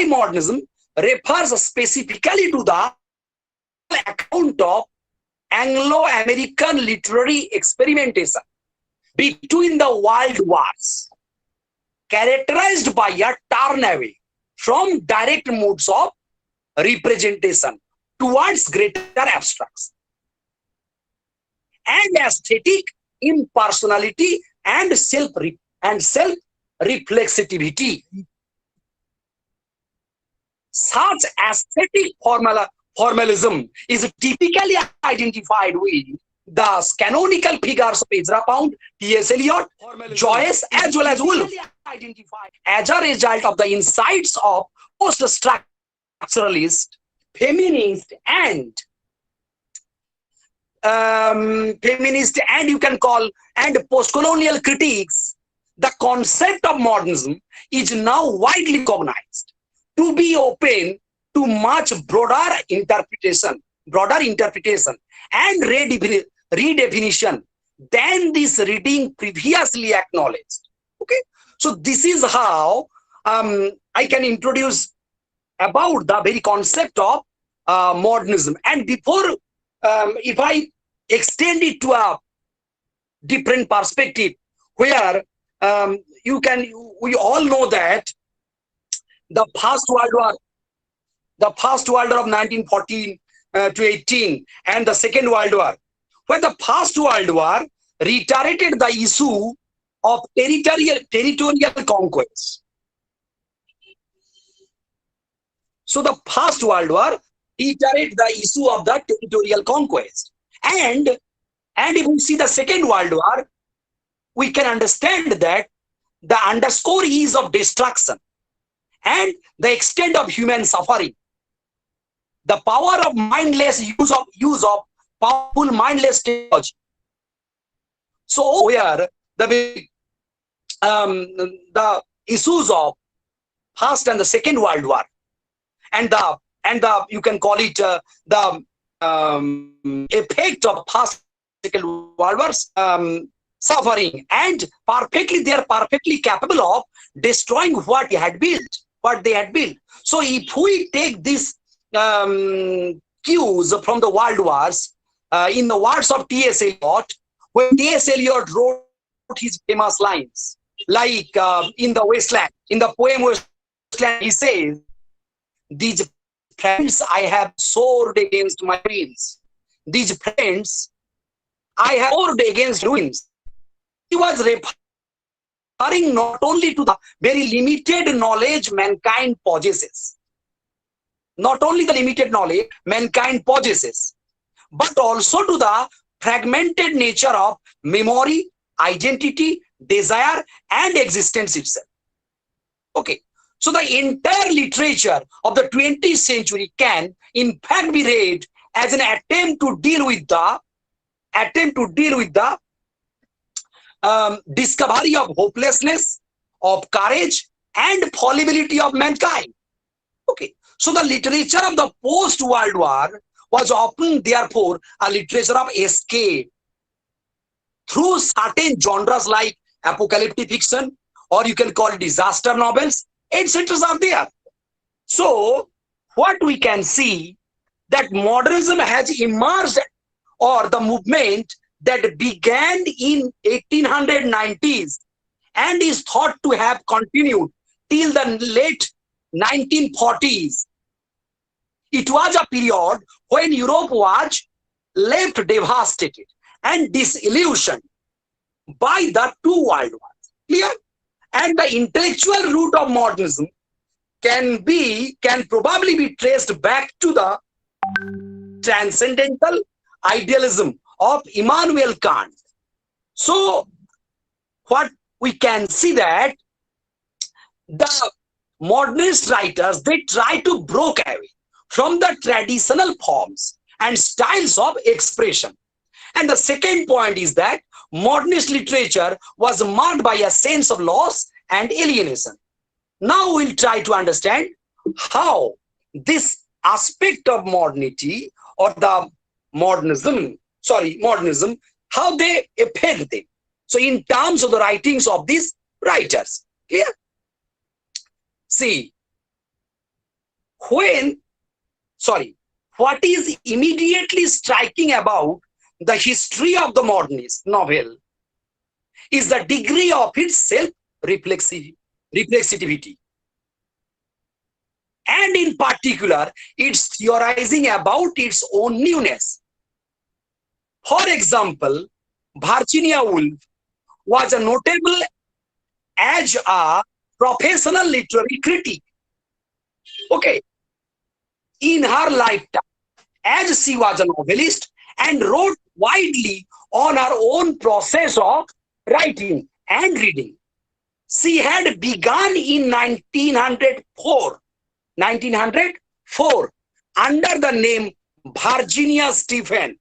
Modernism refers specifically to the account of Anglo-American literary experimentation between the world wars, characterized by a turn away from direct modes of representation towards greater abstracts and aesthetic impersonality and self-reflexivity. Such aesthetic formalism is typically identified with the canonical figures of Ezra Pound, T.S. Eliot, Joyce, as well as Woolf, as a result of the insights of post-structuralist, feminist, and you can call and post-colonial critiques. The concept of modernism is now widely recognized to be open to much broader interpretation and redefinition than this reading previously acknowledged. Okay, so this is how I can introduce about the very concept of modernism. And before, if I extend it to a different perspective, where we all know that the First World War of 1914 to 18 and the Second World War, where the First World War reiterated the issue of territorial conquest. So the First World War reiterated the issue of the territorial conquest. And if we see the Second World War, we can understand that the underscore is of destruction and the extent of human suffering. The power of mindless use of powerful mindless technology. So where the issues of First and the Second World War and the you can call it the effect of First Second World War's suffering, and they are perfectly capable of destroying what they had built. So if we take this cues from the world wars, in the words of T.S. Eliot, when T.S. Eliot wrote his famous lines, like in the poem Wasteland, he says, "These friends I have soared against my dreams. These friends I have soared against ruins." He was referring not only to the very limited knowledge mankind possesses, but also to the fragmented nature of memory, identity, desire, and existence itself. Okay, so the entire literature of the 20th century can, in fact, be read as an attempt to deal with the discovery of hopelessness, of courage, and fallibility of mankind. Okay, so the literature of the post-World War was often, therefore, a literature of escape through certain genres like apocalyptic fiction, or you can call it disaster novels, etc. are there. So what we can see that modernism has emerged, or the movement that began in 1890s and is thought to have continued till the late 1940s. It was a period when Europe was left devastated and disillusioned by the two world wars. Clear? And the intellectual root of modernism can probably be traced back to the transcendental idealism of Immanuel Kant. So what we can see that the modernist writers, they try to break away from the traditional forms and styles of expression. And the second point is that modernist literature was marked by a sense of loss and alienation. Now we'll try to understand how this aspect of modernity, or the modernism, how they affect them. So in terms of the writings of these writers, clear? See, when, sorry, what is immediately striking about the history of the modernist novel is the degree of its self-reflexivity. And in particular, it's theorizing about its own newness. For example, Virginia Woolf was a notable as a professional literary critic. Okay, in her lifetime, as she was a novelist and wrote widely on her own process of writing and reading. She had begun in 1904 under the name Virginia Stephen.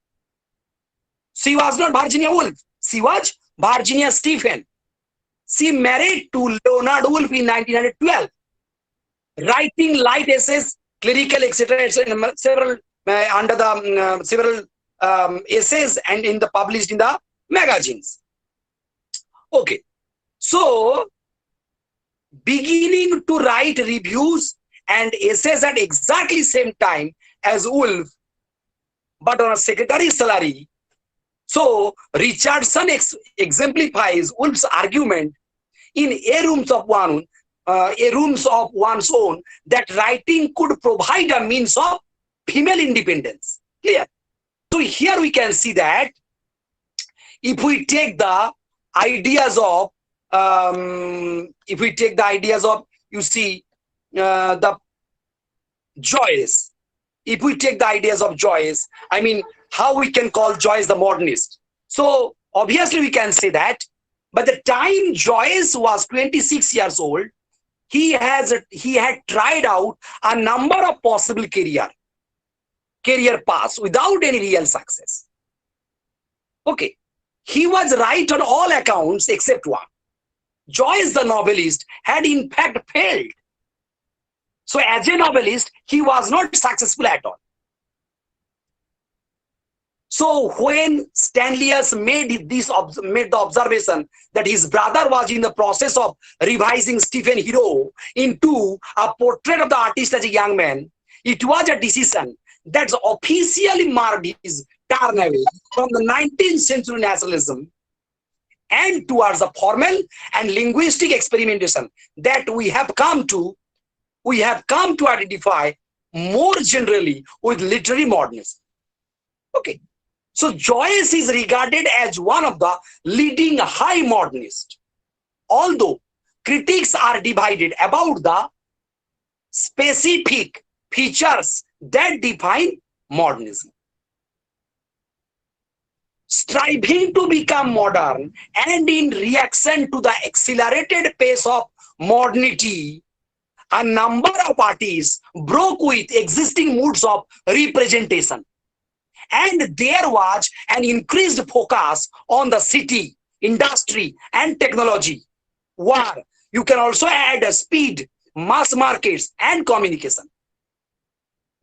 She was not Virginia Woolf, she was Virginia Stephen. She married to Leonard Woolf in 1912, writing light essays, clerical, etc., several under the several essays and in the published in the magazines. Okay, so beginning to write reviews and essays at exactly same time as Woolf, but on a secretary salary. So Richardson exemplifies Woolf's argument in A Rooms of One's Own that writing could provide a means of female independence. Clear? So here we can see that if we take the ideas of you see the Joyce. If we take the ideas of Joyce, I mean, how we can call Joyce the modernist? So obviously we can say that by the time Joyce was 26 years old, he had tried out a number of possible career paths without any real success. Okay, he was right on all accounts except one. Joyce the novelist had in fact failed. So as a novelist, he was not successful at all. So when Stanlius made the observation that his brother was in the process of revising Stephen Hero into a portrait of the artist as a young man, it was a decision that officially marked his turn away from the 19th century nationalism and towards a formal and linguistic experimentation that we have come to identify more generally with literary modernism. Okay, so Joyce is regarded as one of the leading high modernists, although critics are divided about the specific features that define modernism. Striving to become modern and in reaction to the accelerated pace of modernity, a number of artists broke with existing modes of representation. And there was an increased focus on the city, industry, and technology, where you can also add speed, mass markets, and communication.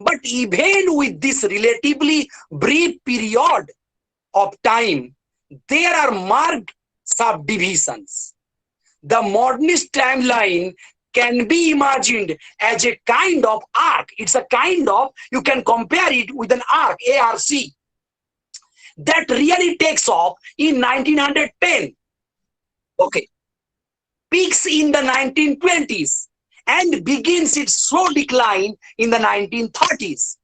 But even with this relatively brief period of time, there are marked subdivisions. The modernist timeline can be imagined as a kind of arc. It's a kind of, you can compare it with an arc, ARC, that really takes off in 1910. Okay. Peaks in the 1920s and begins its slow decline in the 1930s.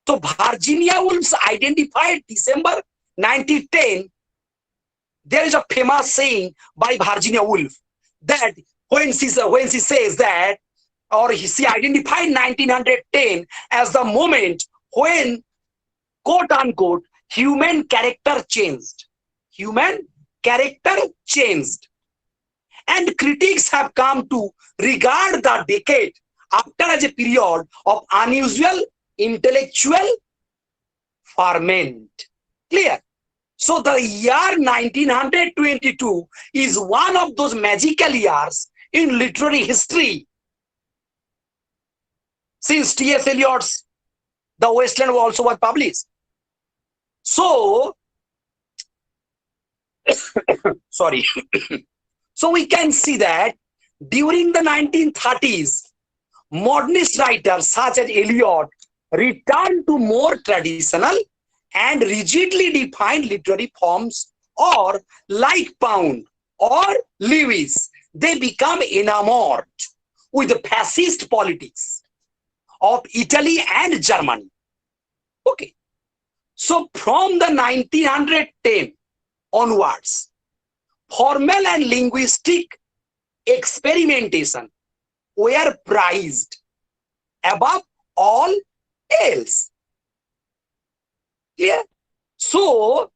So Virginia Woolf identified December 1910. There is a famous saying by Virginia Woolf that when she says that, or she identified 1910 as the moment when, quote unquote, human character changed. Human character changed. And critics have come to regard the decade after as a period of unusual intellectual ferment. Clear? So the year 1922 is one of those magical years in literary history. Since T.S. Eliot's The Wasteland also was published. So, sorry. So we can see that during the 1930s, Modernist writers such as Eliot returned to more traditional and rigidly defined literary forms, or like Pound or Lewis, they become enamored with the fascist politics of Italy and Germany. Okay, so from the 1910 onwards, formal and linguistic experimentation were prized above all else. Clear? So,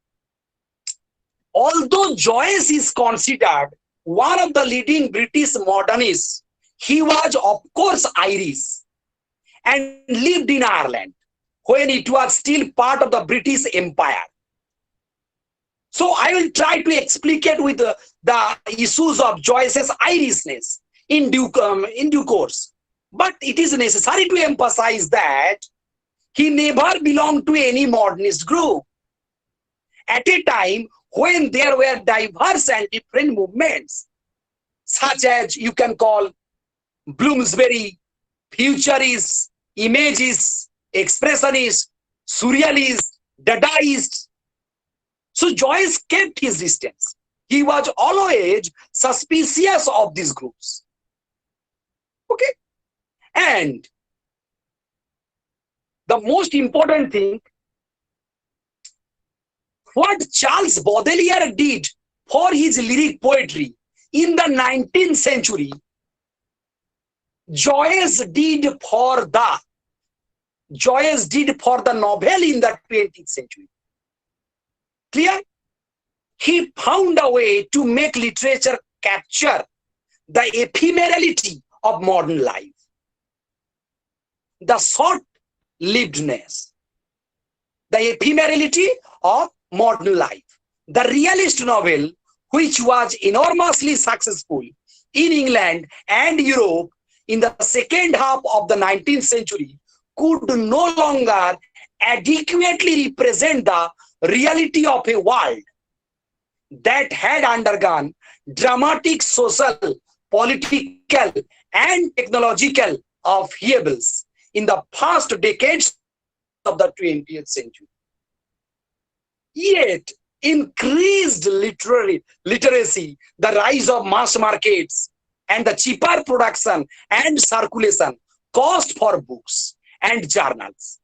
although Joyce is considered one of the leading British modernists, he was, of course, Irish and lived in Ireland when it was still part of the British Empire. So I will try to explicate with the issues of Joyce's Irishness in due course. But it is necessary to emphasize that he never belonged to any modernist group at a time when there were diverse and different movements, such as you can call Bloomsbury, Futurists, Imagists, Expressionists, Surrealists, Dadaists. So Joyce kept his distance. He was always suspicious of these groups. Okay? And the most important thing, what Charles Baudelaire did for his lyric poetry in the 19th century, Joyce did for the novel in the 20th century. Clear? He found a way to make literature capture the ephemerality of modern life, the short-livedness, the ephemerality of modern life. The realist novel, which was enormously successful in England and Europe in the second half of the 19th century, could no longer adequately represent the reality of a world that had undergone dramatic social, political, and technological upheavals in the past decades of the 20th century. Yet, increased literacy, the rise of mass markets, and the cheaper production and circulation cost for books and journals.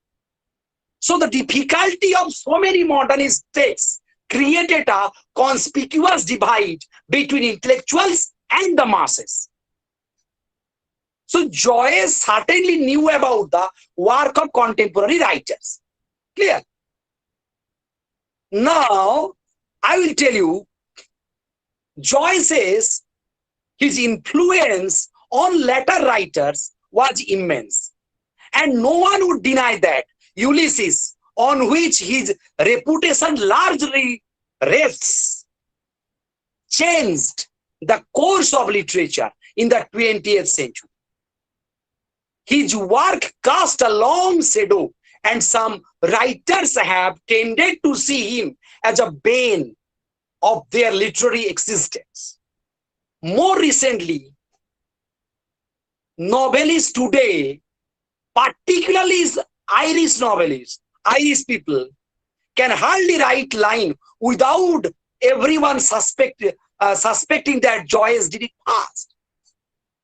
So the difficulty of so many modernist texts created a conspicuous divide between intellectuals and the masses. So Joyce certainly knew about the work of contemporary writers. Clear? Now, I will tell you, Joyce says his influence on later writers was immense. And no one would deny that Ulysses, on which his reputation largely rests, changed the course of literature in the 20th century. His work cast a long shadow, and some writers have tended to see him as a bane of their literary existence. More recently, novelists today, particularly Irish novelists, Irish people, can hardly write line without everyone suspecting that Joyce did it past.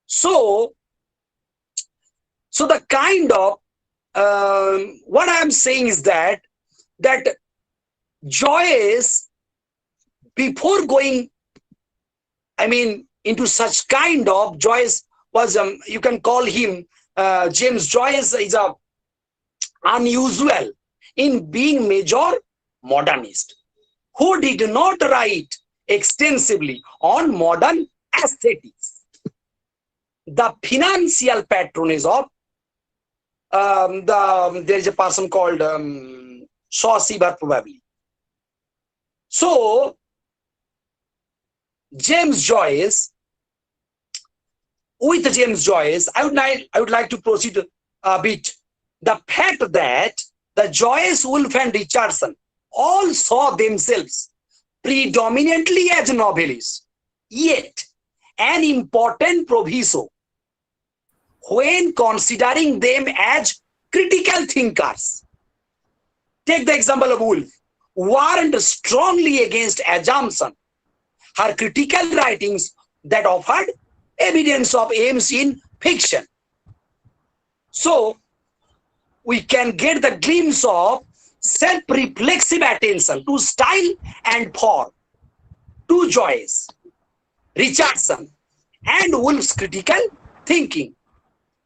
So the kind of what I am saying is that Joyce, before going, into such kind of, Joyce was, you can call him, James Joyce is unusual in being major modernist, who did not write extensively on modern aesthetics. The financial patronage of there is a person called Sauciber probably. So with James Joyce, I would like to proceed a bit. The fact that the Joyce, Woolf, and Richardson all saw themselves predominantly as novelists, yet an important proviso when considering them as critical thinkers. Take the example of Woolf, warned strongly against assumption. Her critical writings that offered evidence of aims in fiction. So, we can get the glimpse of self-reflexive attention to style and form, to Joyce, Richardson, and Woolf's critical thinking.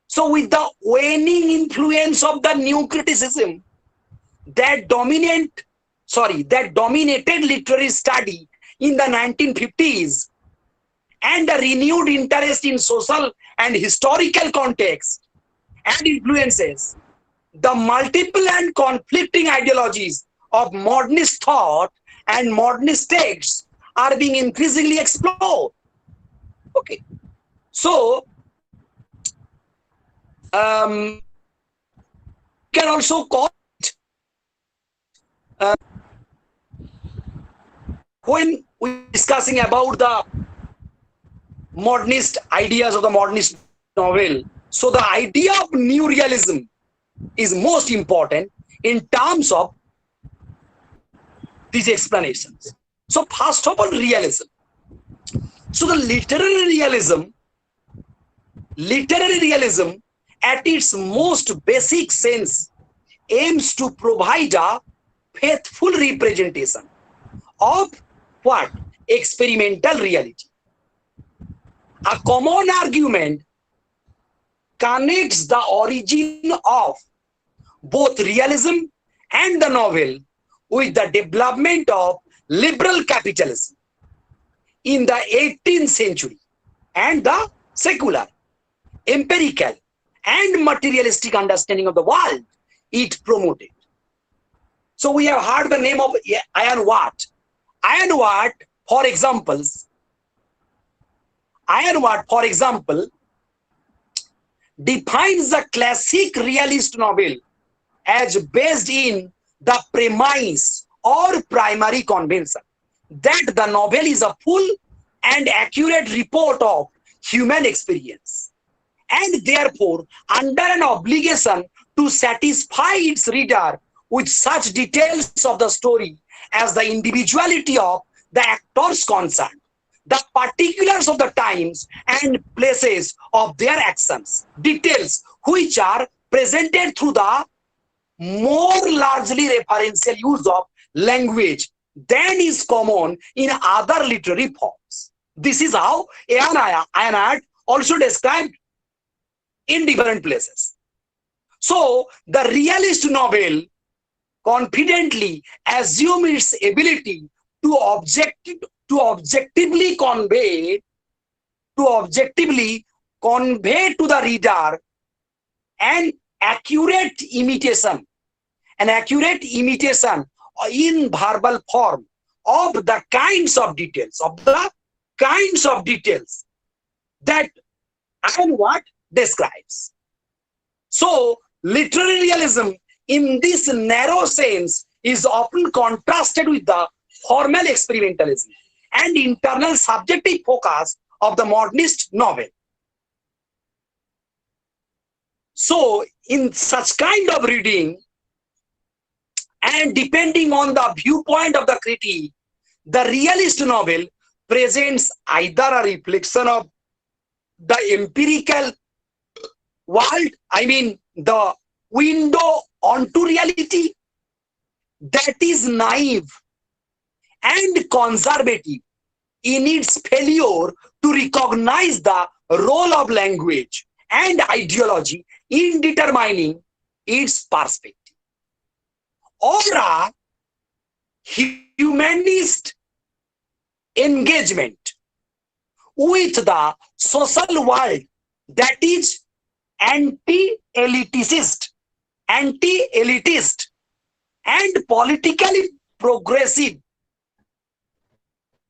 So, with the waning influence of the new criticism that dominated literary study in the 1950s, and a renewed interest in social and historical context and influences, the multiple and conflicting ideologies of modernist thought and modernist texts are being increasingly explored. Okay, so can also call it, when we're discussing about the modernist ideas of the modernist novel, so the idea of new realism is most important in terms of these explanations. So first of all, realism. So the literary realism at its most basic sense aims to provide a faithful representation of what? Experimental reality. A common argument connects the origin of both realism and the novel with the development of liberal capitalism in the 18th century and the secular, empirical, and materialistic understanding of the world it promoted. So we have heard the name of Ian Watt. Ian Watt, for example, defines the classic realist novel as based in the premise or primary convention that the novel is a full and accurate report of human experience, and therefore under an obligation to satisfy its reader with such details of the story as the individuality of the actors concerned, the particulars of the times and places of their actions, details which are presented through the more largely referential use of language than is common in other literary forms. This is how Ian also described in different places. So the realist novel confidently assumes its ability to objectively convey to the reader an accurate imitation in verbal form of the kinds of details that Ian Watt describes. So literary realism in this narrow sense is often contrasted with the formal experimentalism and internal subjective focus of the modernist novel. So in such kind of reading, and depending on the viewpoint of the critic, the realist novel presents either a reflection of the empirical world, the window onto reality, that is naive and conservative in its failure to recognize the role of language and ideology in determining its perspective, or a humanist engagement with the social world that is anti-elitist and politically progressive.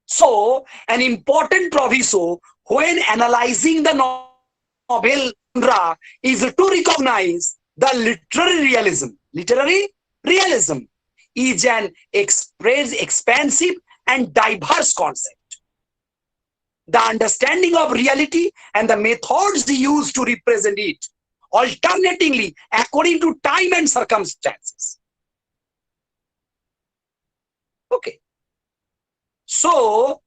So, an important proviso when analyzing the novel genre is to recognize the literary realism. Literary realism is an expansive and diverse concept. the understanding of reality and the methods used to represent it, alternatingly according to time and circumstances. Okay. So,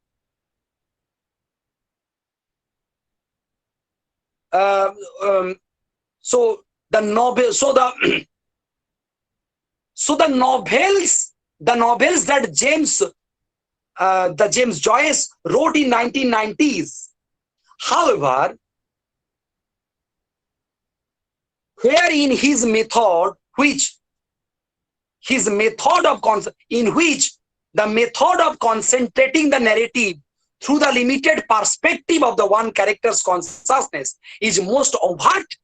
so the novel, so the so the novels that James Joyce wrote in 1990s, however, where in his method, in which the method of concentrating the narrative through the limited perspective of the one character's consciousness is most overt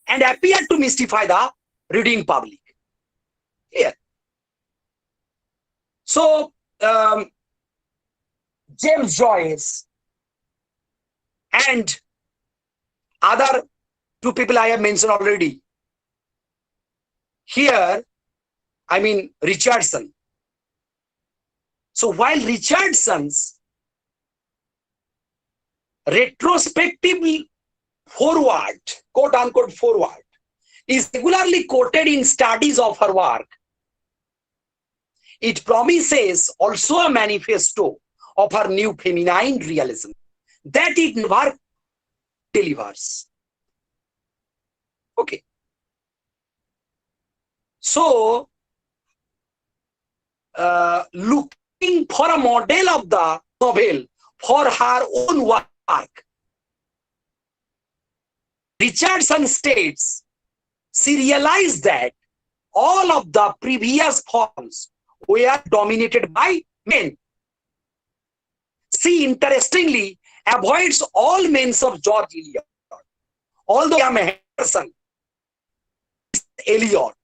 and appeared to mystify the reading public. Here. So, James Joyce and other two people I have mentioned already. Here, I mean Richardson. So while Richardson's retrospectively forward, quote unquote forward, is regularly quoted in studies of her work, it promises also a manifesto of her new feminine realism that it never delivers. Okay. So, looking for a model of the novel for her own work, Richardson states she realized that all of the previous forms were dominated by men. She interestingly avoids all men's of George Eliot, although Henderson is Eliot,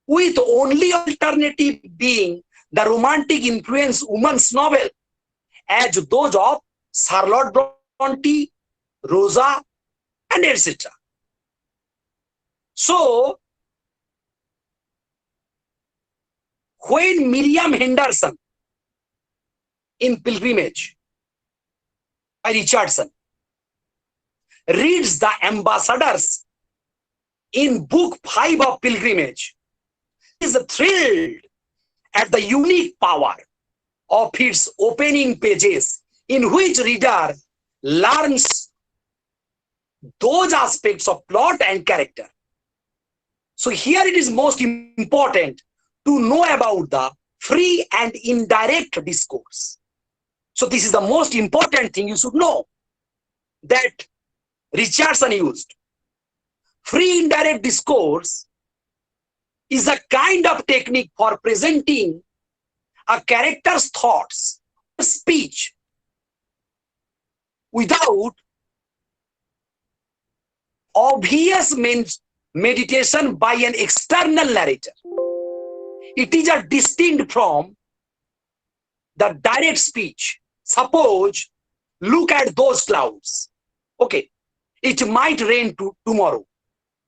with only alternative being the romantic influence woman's novel, as those of Charlotte Bronte, Rosa, and etc. So, when Miriam Henderson in Pilgrimage by Richardson reads the ambassadors in book 5 of Pilgrimage, is thrilled at the unique power of its opening pages, in which reader learns those aspects of plot and character. So here it is most important to know about the free and indirect discourse. So this is the most important thing you should know, that Richardson used. Free indirect discourse is a kind of technique for presenting a character's thoughts, speech, without obvious meditation by an external narrator. It is a distinct from the direct speech. Suppose, look at those clouds. Okay, it might rain tomorrow,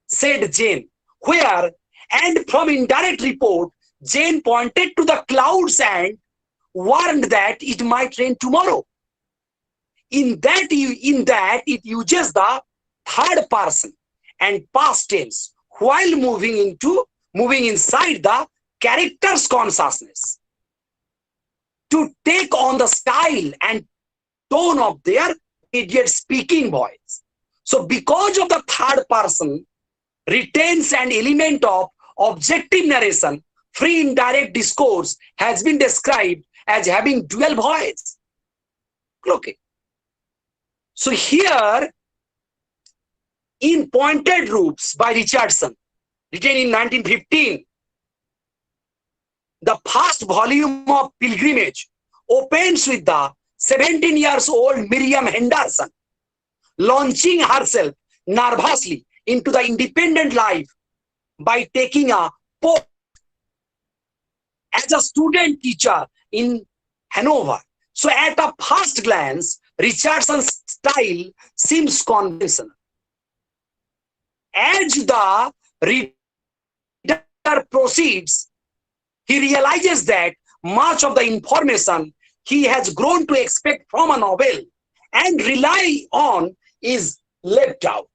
said Jane, where, and from indirect report, Jane pointed to the clouds and warned that it might rain tomorrow. In that it uses the third person and past tense while moving inside the character's consciousness to take on the style and tone of their immediate speaking voice. So because of the third person retains an element of objective narration, free indirect discourse has been described as having dual voice. Okay. So here, in Pointed Groups by Richardson, written in 1915, the first volume of Pilgrimage opens with the 17-year-old Miriam Henderson launching herself nervously into the independent life by taking a post as a student teacher in Hanover. So at a first glance, Richardson's style seems conventional. As the reader proceeds, he realizes that much of the information he has grown to expect from a novel and rely on is left out.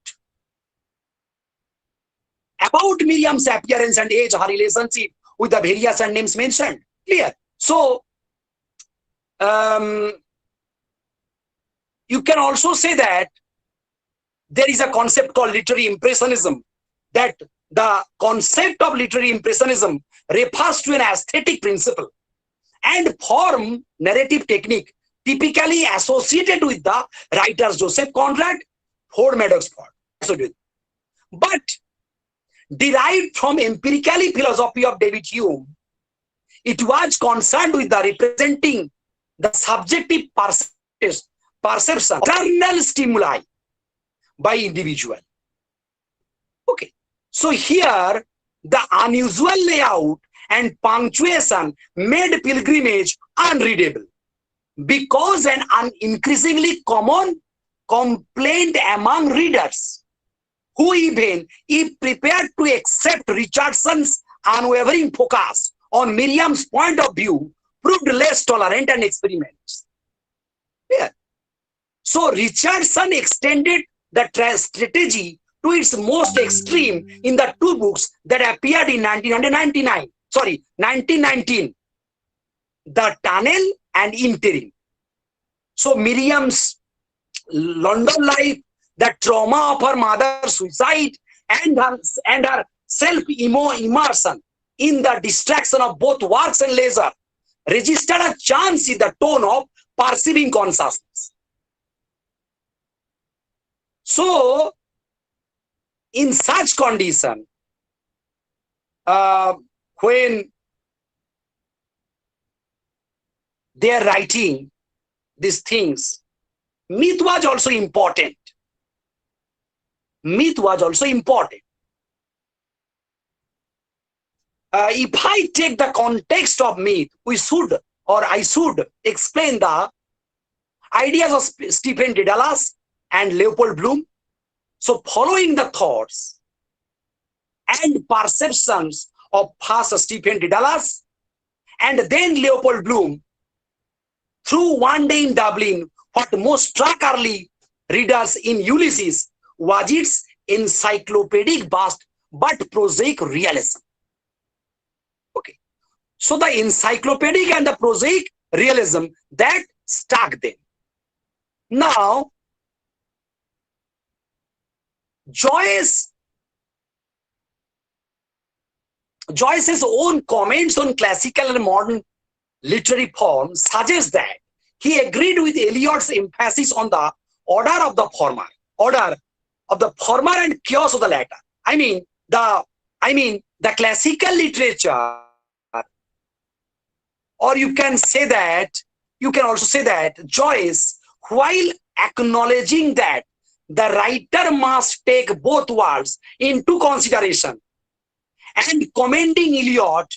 About Miriam's appearance and age, her relationship with the various names mentioned. Clear. So, you can also say that there is a concept called literary impressionism, that the concept of literary impressionism refers to an aesthetic principle and form narrative technique typically associated with the writers Joseph Conrad, Ford Madox Ford, but derived from empirically philosophy of David Hume. It was concerned with the representing the subjective perception, internal stimuli by individual. Okay, so here the unusual layout and punctuation made pilgrimage unreadable because an increasingly common complaint among readers who, even if prepared to accept Richardson's unwavering focus on Miriam's point of view, proved less tolerant and experiments. Yeah. So Richardson extended the strategy to its most extreme in the two books that appeared in 1919, The Tunnel and Interim. So Miriam's London life, the trauma of her mother's suicide, and her self-immersion in the distraction of both works and leisure registered a change in the tone of perceiving consciousness. So, in such condition, when they are writing these things, myth was also important. Myth was also important. If I take the context of myth, I should explain the ideas of Stephen Dedalus and Leopold Bloom. So following the thoughts and perceptions of first Stephen Dedalus and then Leopold Bloom, through One Day in Dublin, what most struck early readers in Ulysses was its encyclopedic vast but prosaic realism. Okay, so the encyclopedic and the prosaic realism that stuck them. Now, Joyce's own comments on classical and modern literary form suggest that he agreed with Eliot's emphasis on the order of the former and chaos of the latter. I mean the classical literature, or you can also say that Joyce, while acknowledging that the writer must take both worlds into consideration and commending Eliot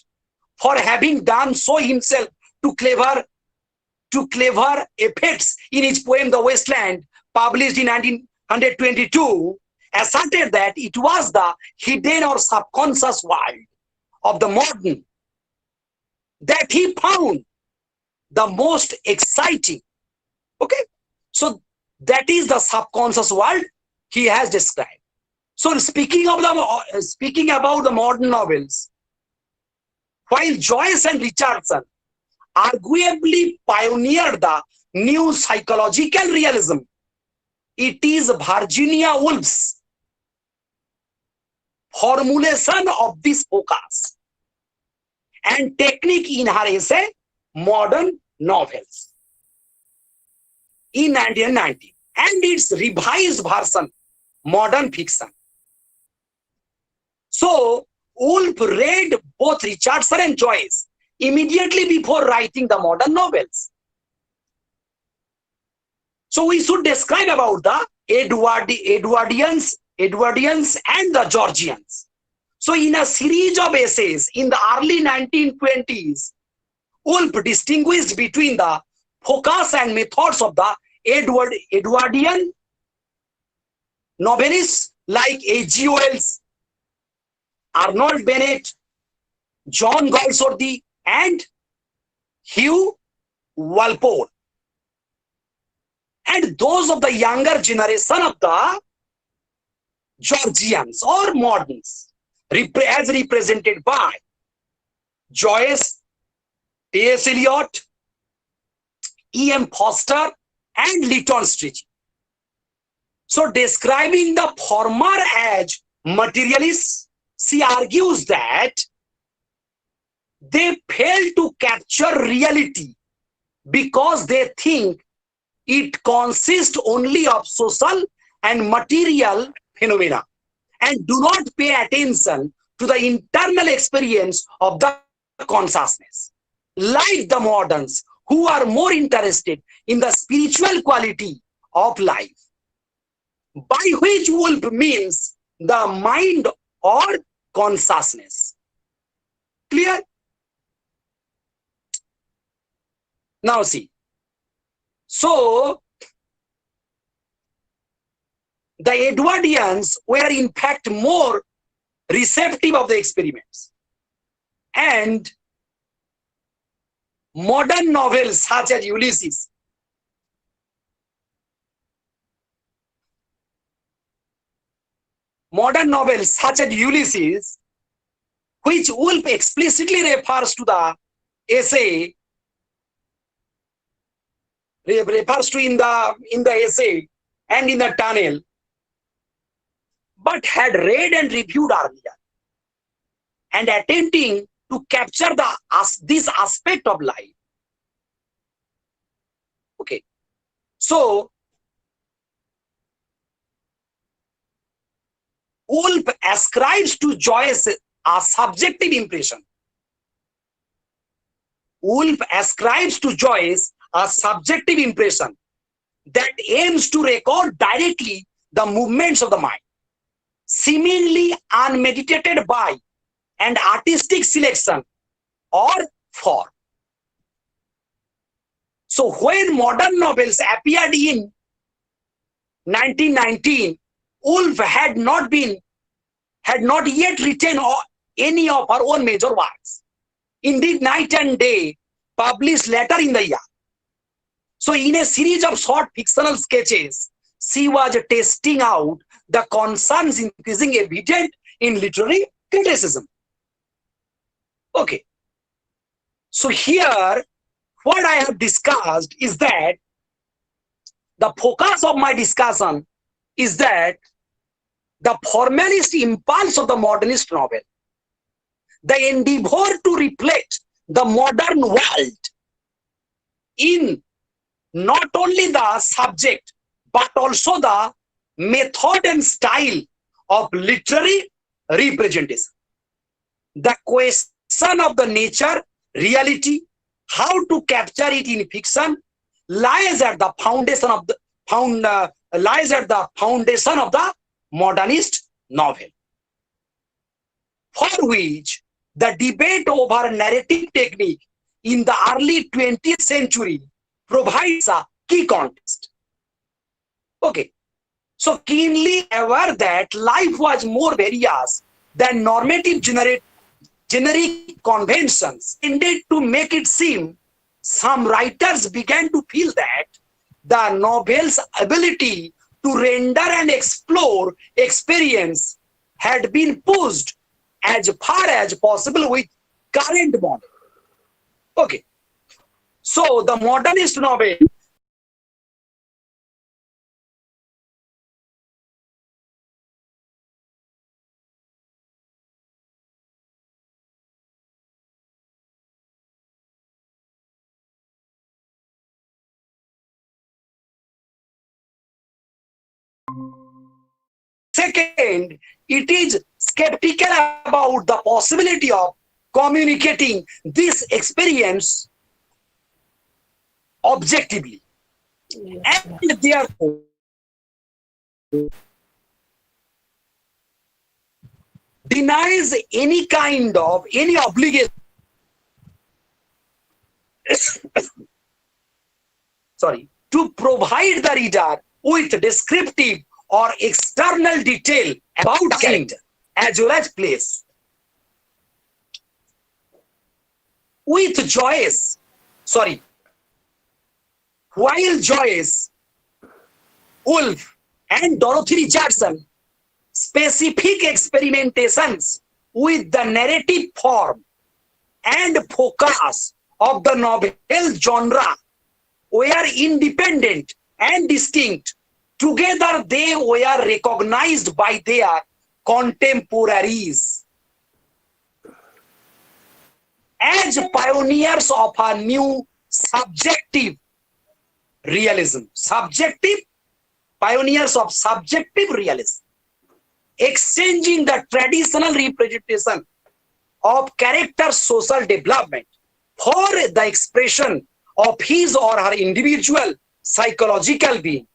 for having done so himself to clever effects in his poem The Wasteland, published in 1922, asserted that it was the hidden or subconscious world of the modern that he found the most exciting. Okay, so that is the subconscious world he has described. So speaking about the modern novels, while Joyce and Richardson arguably pioneered the new psychological realism, it is Virginia Woolf's formulation of this focus and technique in her essay Modern Novels in 1990 and its revised version Modern Fiction. So Woolf read both Richardson and Joyce immediately before writing the modern novels. So we should describe about the Edwardians and the Georgians. So in a series of essays in the early 1920s, Woolf distinguished between the focus and methods of the Edwardian novelists like A.G. Wells, Arnold Bennett, John Galsworthy, and Hugh Walpole, and those of the younger generation of the Georgians or moderns, as represented by Joyce, T.S. Eliot, E.M. Foster, and Lytton Strachey. So, describing the former as materialists, she argues that they fail to capture reality because they think it consists only of social and material phenomena and do not pay attention to the internal experience of the consciousness. Like the moderns, who are more interested in the spiritual quality of life, by which Woolf means the mind or consciousness. Clear? Now see. So, the Edwardians were in fact more receptive of the experiments, and modern novels such as Ulysses which Woolf explicitly refers to the essay, refers to in the essay and in the tunnel, but had read and reviewed earlier, and attempting to capture this aspect of life. Okay, so Woolf ascribes to Joyce a subjective impression. Woolf ascribes to Joyce a subjective impression that aims to record directly the movements of the mind, seemingly unmeditated by and artistic selection or form. So when modern novels appeared in 1919, Woolf had not yet written any of her own major works. Indeed, Night and Day published later in the year. So in a series of short fictional sketches, she was testing out the concerns increasing evident in literary criticism. Okay. So here, what I have discussed is that the focus of my discussion is that the formalist impulse of the modernist novel, the endeavor to reflect the modern world in not only the subject but also the method and style of literary representation. The question of the nature, reality, how to capture it in fiction lies at the foundation of the modernist novel, for which the debate over narrative technique in the early 20th century provides a key context. Okay, so keenly aware that life was more various than normative generic conventions intended to make it seem, some writers began to feel that the novel's ability to render and explore experience had been pushed as far as possible with current model. Okay, so the modernist novel second, it is skeptical about the possibility of communicating this experience objectively, and therefore denies any obligation to provide the reader with descriptive or external detail about character as well as place. With Joyce, While Joyce, Woolf, and Dorothy Richardson specific experimentations with the narrative form and focus of the novel genre were independent and distinct. Together they were recognized by their contemporaries as pioneers of a new subjective realism. Pioneers of subjective realism, exchanging the traditional representation of character social development for the expression of his or her individual psychological being.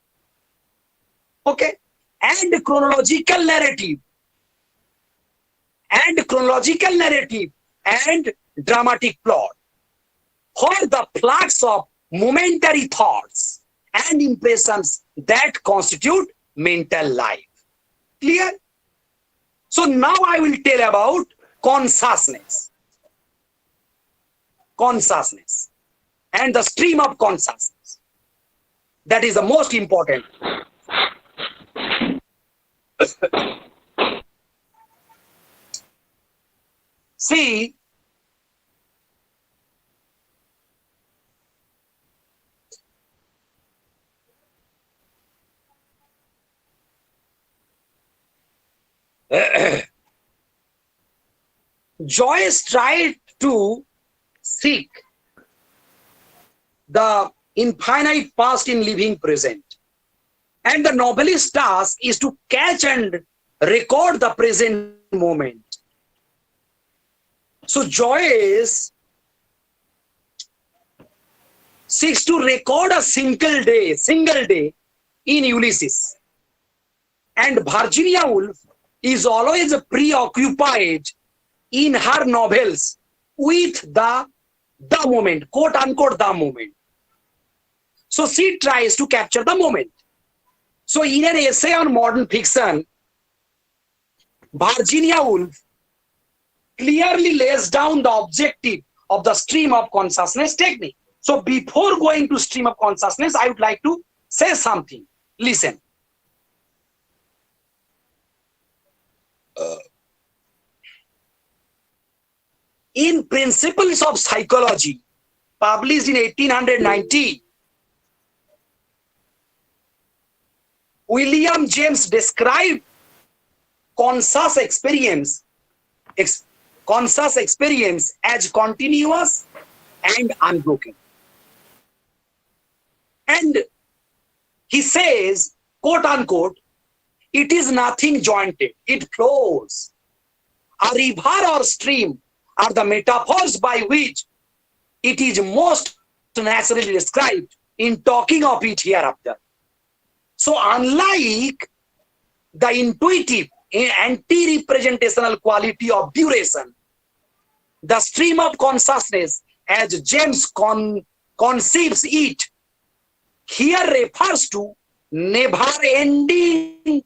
Okay? And chronological narrative and dramatic plot for the flux of momentary thoughts and impressions that constitute mental life. Clear? So now I will tell about consciousness and the stream of consciousness. That is the most important. See, Joyce tried to seek the infinite past in living present, and the novelist's task is to catch and record the present moment. So Joyce seeks to record a single day in Ulysses, and Virginia Woolf is always preoccupied in her novels with the moment, quote unquote, the moment. So she tries to capture the moment. So in an essay on modern fiction, Virginia Woolf clearly lays down the objective of the stream of consciousness technique. So before going to stream of consciousness, I would like to say something. Listen. In Principles of Psychology, published in 1890, William James described conscious experience as continuous and unbroken. And he says, quote unquote, it is nothing jointed, it flows. A river or stream are the metaphors by which it is most naturally described in talking of it hereafter. So unlike the intuitive anti-representational quality of duration, the stream of consciousness, as James conceives it, here refers to never-ending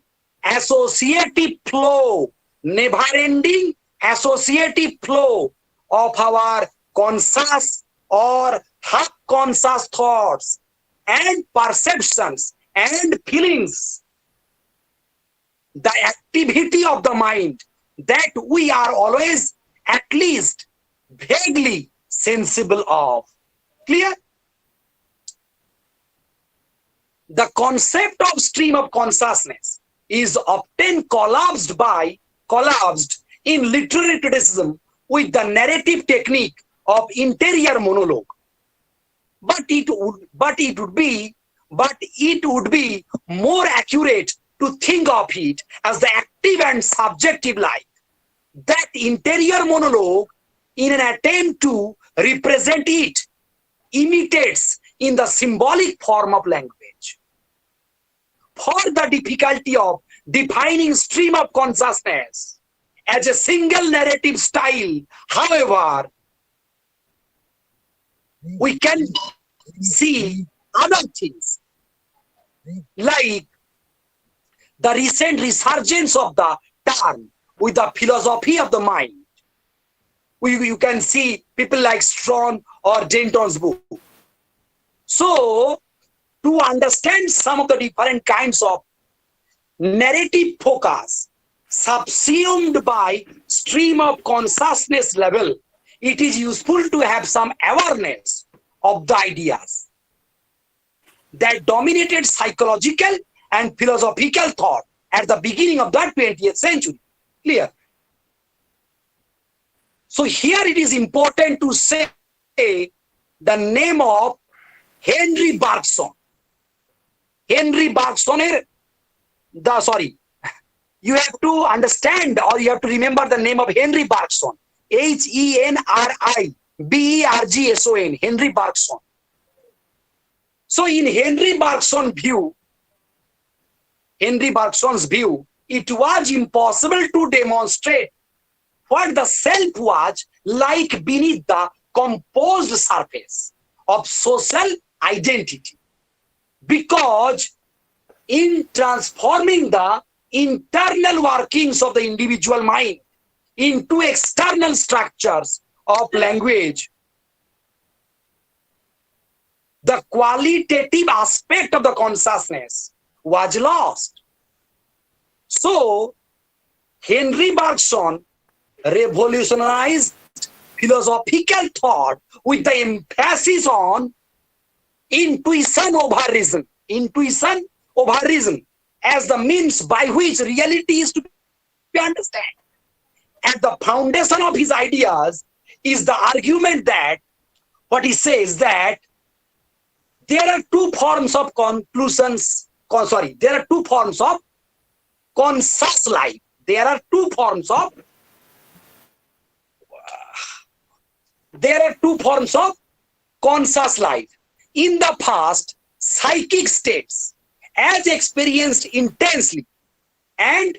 associative flow of our conscious or half-conscious thoughts and perceptions and feelings. The activity of the mind that we are always at least vaguely sensible of. Clear? The concept of stream of consciousness is often collapsed in literary criticism with the narrative technique of interior monologue. But it would be more accurate to think of it as the active and subjective life. That interior monologue, in an attempt to represent it, imitates in the symbolic form of language. For the difficulty of defining stream of consciousness as a single narrative style, however, we can see other things like the recent resurgence of the term with the philosophy of the mind. You can see people like Strauss or Denton's book. So to understand some of the different kinds of narrative focus subsumed by stream of consciousness level, it is useful to have some awareness of the ideas that dominated psychological and philosophical thought at the beginning of the 20th century. Clear? So here it is important to say the name of Henry Bergson. Henry Bergson, you have to understand, or you have to remember the name of Henry Bergson. Henry Bergson. Henry Bergson. So in Henry Bergson's view, it was impossible to demonstrate what the self was like beneath the composed surface of social identity, because in transforming the internal workings of the individual mind into external structures of language, the qualitative aspect of the consciousness was lost. So, Henry Bergson revolutionized philosophical thought with the emphasis on intuition over reason. Intuition over reason as the means by which reality is to be understood. At the foundation of his ideas is the argument that, what he says, that there are two forms of there are two forms of conscious life. There are two forms of conscious life. In the past, psychic states, as experienced intensely and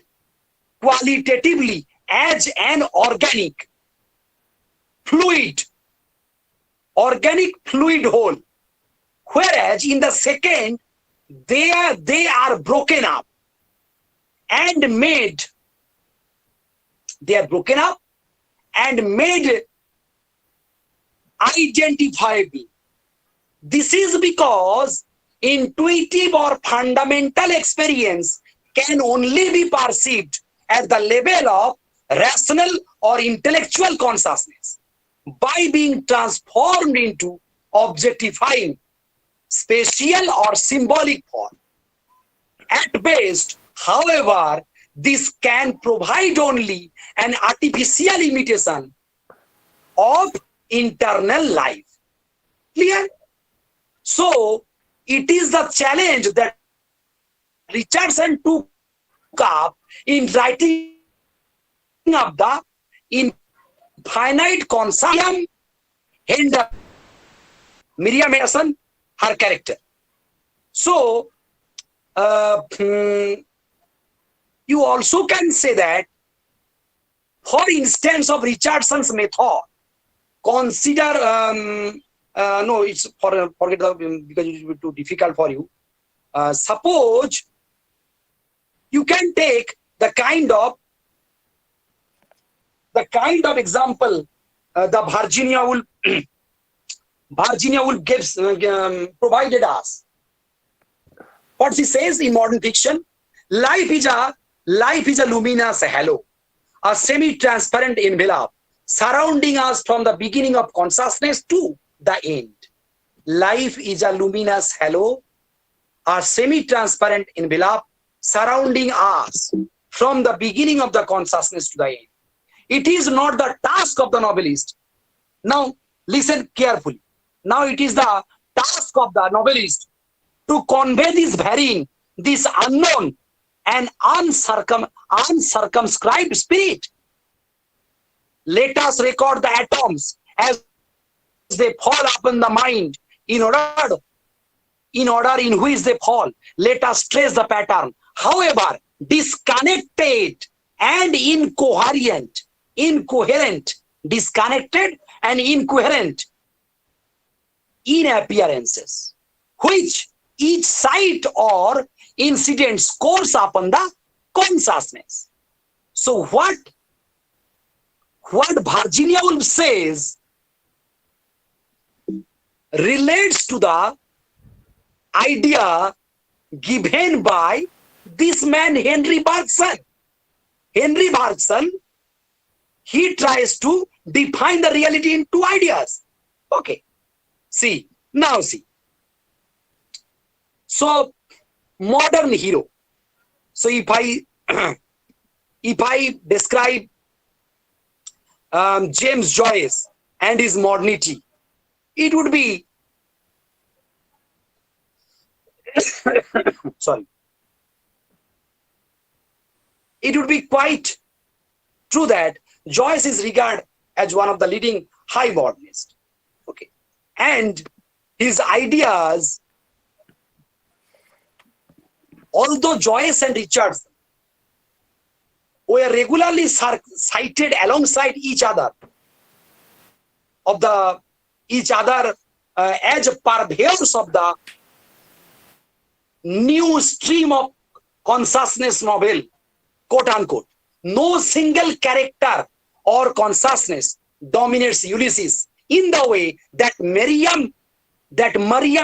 qualitatively as an organic fluid whole, whereas in the second, they are broken up and made identifiable. This is because intuitive or fundamental experience can only be perceived at the level of rational or intellectual consciousness by being transformed into objectifying spatial or symbolic form. At best, however, this can provide only an artificial imitation of internal life. Clear? So, it is the challenge that Richardson took up in writing up the infinite consortium and Miriam Edison, her character. So, you also can say that, for instance, of Richardson's method, consider, no, it's forget the, because it will be too difficult for you. Suppose you can take the kind of example the Virginia Woolf gives provided us. What she says in modern fiction: life is a luminous halo, a semi-transparent envelope surrounding us from the beginning of consciousness to the end. Life is a luminous halo, a semi-transparent envelope surrounding us from the beginning of the consciousness to the end. It is not the task of the novelist. Now, listen carefully. Now it is the task of the novelist to convey this varying, this unknown and uncircumscribed spirit. Let us record the atoms as they fall upon the mind in order in which they fall. Let us trace the pattern. However, disconnected and incoherent, disconnected and incoherent in appearances, which each sight or incident scores upon the consciousness. So what Virginia Woolf says relates to the idea given by this man, Henry Bergson. Henry Bergson, he tries to define the reality in two ideas. Okay, see, now see. So, modern hero. So, if I describe James Joyce and his modernity, it would be sorry, it would be quite true that Joyce is regarded as one of the leading high modernists. Okay, and his ideas, although Joyce and Richardson were regularly cited alongside each other as purveyors of the new stream of consciousness novel, quote unquote, no single character or consciousness dominates Ulysses in the way that Miriam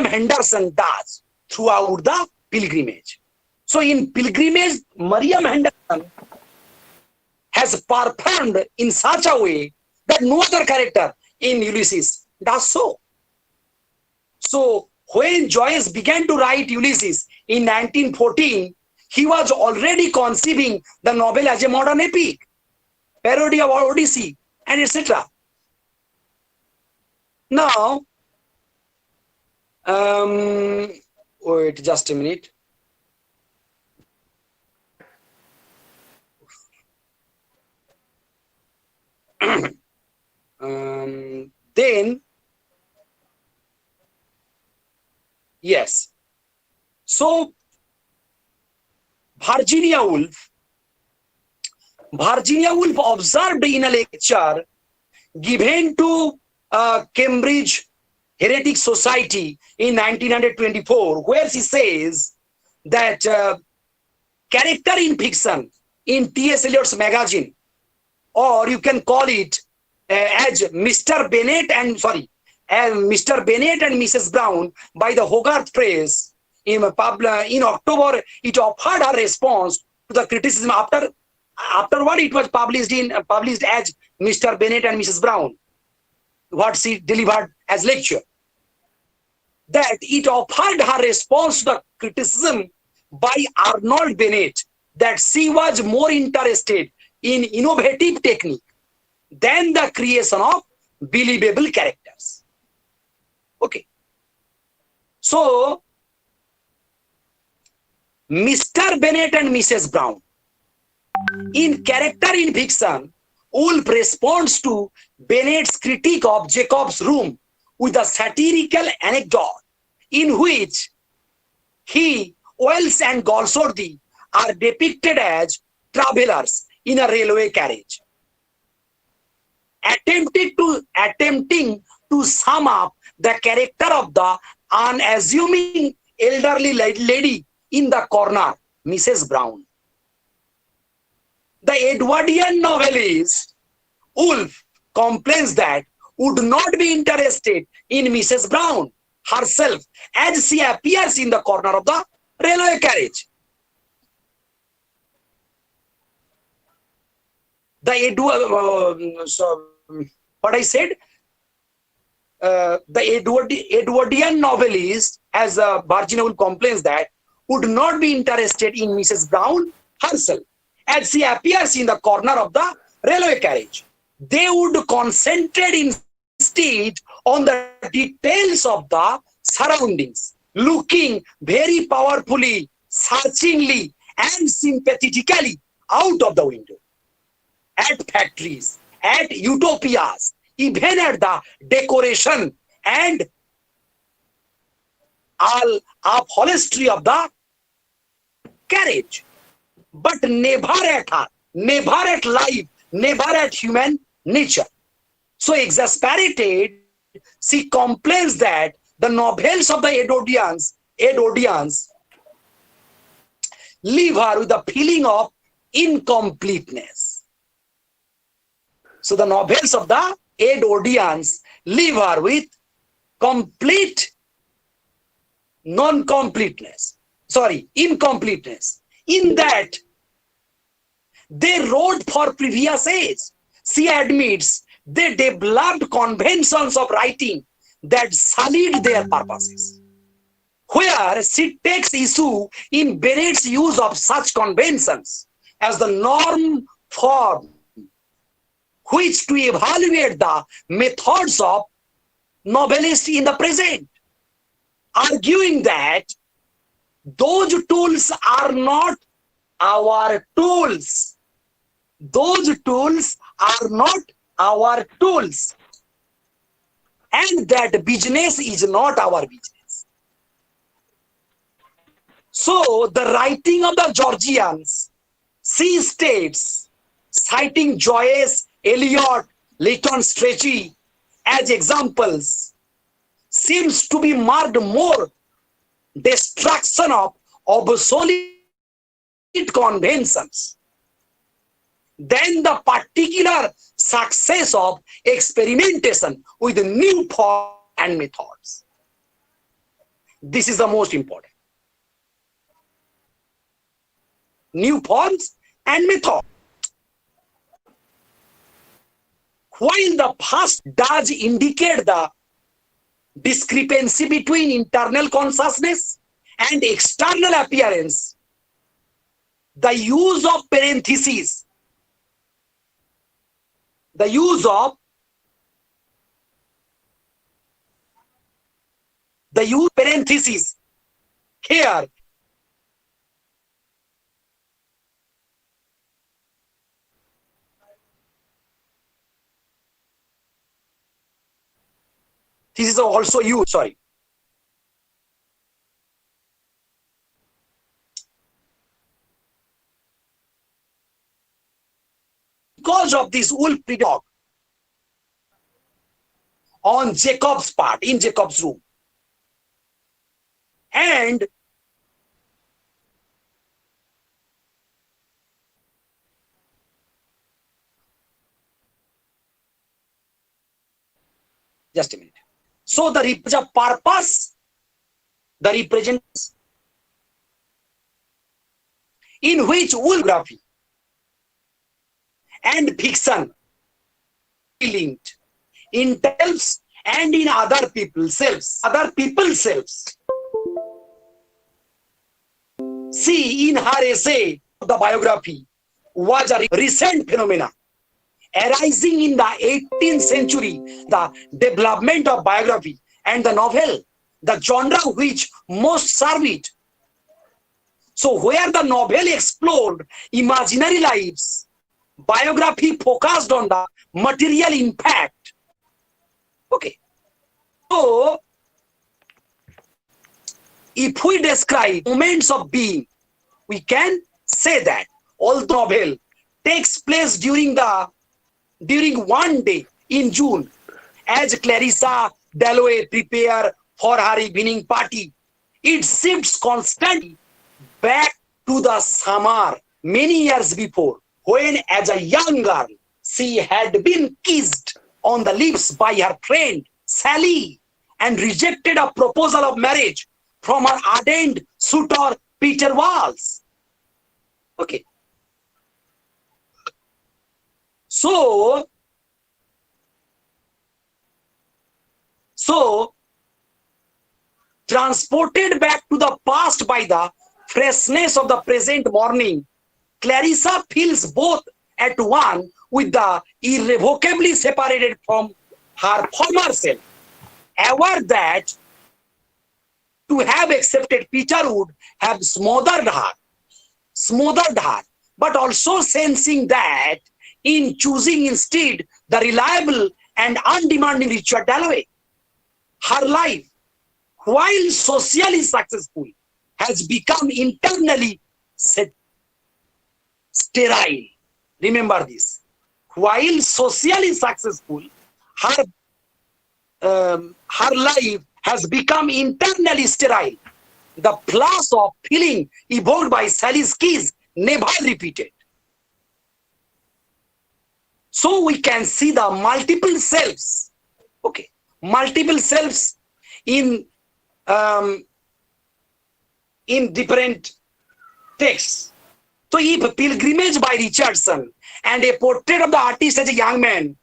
Henderson does throughout the pilgrimage. So in pilgrimage, Miriam Henderson has performed in such a way that no other character in Ulysses does so. So when Joyce began to write Ulysses in 1914, he was already conceiving the novel as a modern epic, parody of Odyssey, and etc. Now, wait just a minute. Then, yes. So, Virginia Woolf observed in a lecture given to Cambridge Heretic Society in 1924, where she says that character in fiction in T.S. Eliot's magazine, or you can call it as Mr. Bennet and Mrs. Brown by the Hogarth Press in October, it offered a response to the criticism. Afterward, it was published as Mr. Bennet and Mrs. Brown, what she delivered as lecture. That it offered her response to the criticism by Arnold Bennett that she was more interested in innovative technique than the creation of believable characters. Okay. So, Mr. Bennet and Mrs. Brown. In Character in Fiction, Woolf responds to Bennett's critique of Jacob's Room with a satirical anecdote in which he, Wells and Galsworthy are depicted as travelers in a railway carriage, attempting to sum up the character of the unassuming elderly lady in the corner, Mrs. Brown. The Edwardian novelist Woolf complains that would not be interested in Mrs. Brown herself as she appears in the corner of the railway carriage. The Edwardian novelist, as Virginia Woolf complains that, would not be interested in Mrs. Brown herself as she appears in the corner of the railway carriage. They would concentrate instead on the details of the surroundings, looking very powerfully, searchingly, and sympathetically out of the window, at factories, at utopias, even at the decoration and upholstery of the carriage, but never at her, never at life, never at human nature. So exasperated, she complains that the novels of the Edwardians leave her with a feeling of incompleteness. So the novels of the Edwardians leave her with complete incompleteness. In that, they wrote for previous age. She admits they developed conventions of writing that sullied their purposes. Where she takes issue in Bennett's use of such conventions as the norm form, which to evaluate the methods of novelists in the present, arguing that those tools are not our tools. Those tools are not our tools. And that business is not our business. So the writing of the Georgians, she states, citing Joyce, Eliot, Leighton Strachey as examples, seems to be marked more destruction of obsolete conventions than the particular success of experimentation with new forms and methods. This is the most important. New forms and methods. While the first does indicate the discrepancy between internal consciousness and external appearance, the use of parentheses, parentheses here this is also used, because of this Woolf dog on Jacob's part, in Jacob's room. And just a minute. So the purpose, the represents in which Woolfography and fiction linked in selves and in other people's selves. See, in her essay, the biography was a recent phenomenon arising in the 18th century, the development of biography and the novel, the genre which most serve it. So where the novel explored imaginary lives, biography focused on the material impact. Okay. So, if we describe moments of being, we can say that all the novel takes place during one day in June, as Clarissa Dalloway prepare for her evening party. It shifts constantly back to the summer many years before, when as a young girl, she had been kissed on the lips by her friend Sally and rejected a proposal of marriage from her ardent suitor Peter Walls. Okay. So transported back to the past by the freshness of the present morning, Clarissa feels both at one with the irrevocably separated from her former self, aware that to have accepted Peter would have smothered her, but also sensing that in choosing instead the reliable and undemanding Richard Dalloway, her life, while socially successful, has become internally sterile. Remember this. While socially successful, her life has become internally sterile. The flash of feeling evoked by Sally's kiss never repeated. So we can see the multiple selves. Okay, multiple selves in in different texts. So if Pilgrimage by Richardson and a portrait of the artist as a young man,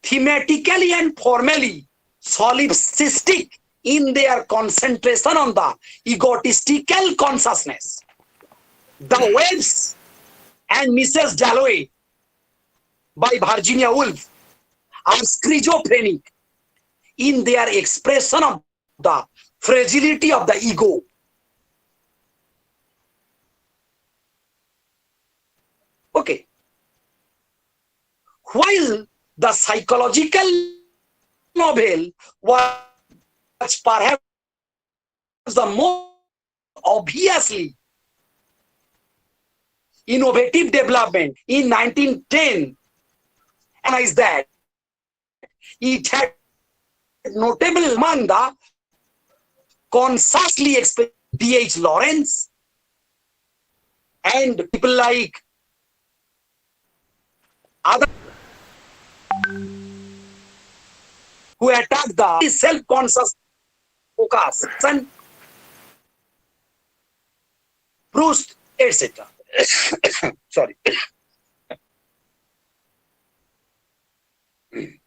thematically and formally solipsistic in their concentration on the egotistical consciousness, the Waves and Mrs. Dalloway by Virginia Woolf are schizophrenic in their expression of the fragility of the ego. Okay. While the psychological novel was perhaps the most obviously innovative development in 1910, and is that it had notable among the consciously expressed D.H. Lawrence and people like other who attack the self-conscious focus and Proust, etc. Sorry.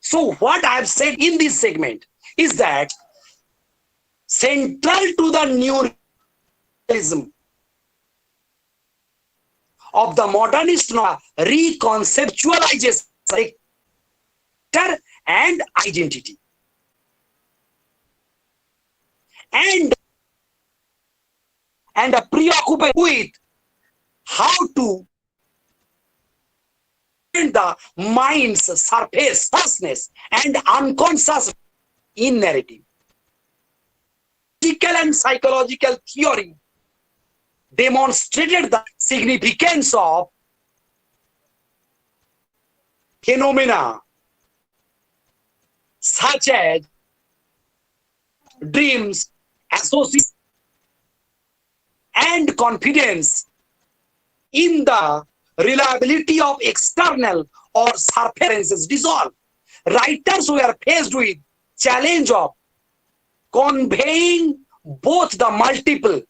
So what I have said in this segment is that central to the new realism of the modernist reconceptualizes character and identity, and preoccupied with how to the mind's surfaceness and unconscious in narrative. Physical and psychological theory demonstrated the significance of phenomena such as dreams, association, and confidence in the reliability of external or surfaces dissolve. Writers were faced with challenge of conveying both the multiple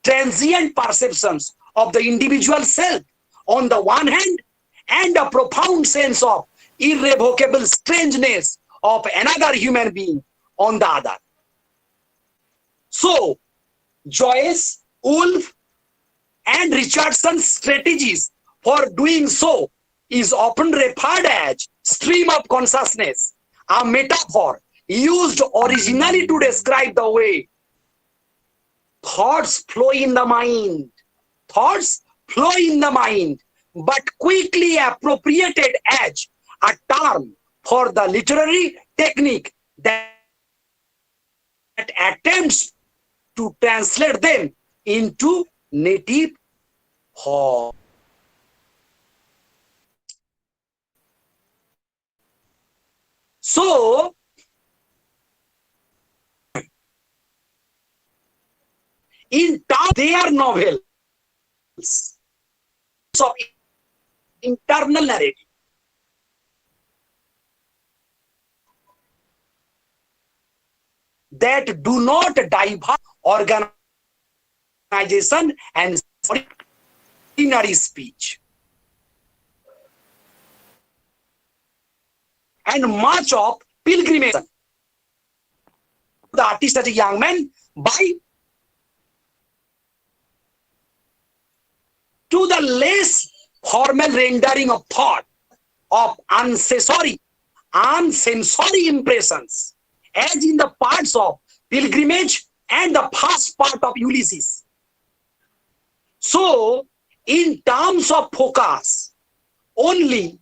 transient perceptions of the individual self on the one hand and a profound sense of irrevocable strangeness of another human being on the other. So, Joyce, Woolf, and Richardson's strategies for doing so is often referred as stream of consciousness, a metaphor used originally to describe the way thoughts flow in the mind. Thoughts flow in the mind, but quickly appropriated as a term for the literary technique that attempts to translate them into native form. So, in their novels of internal narrative, that do not divert organization and ordinary speech. And much of Pilgrimage, the artist as a young man, by to the less formal rendering of thought of unsensory impressions, as in the parts of Pilgrimage and the first part of Ulysses. So, in terms of focus, only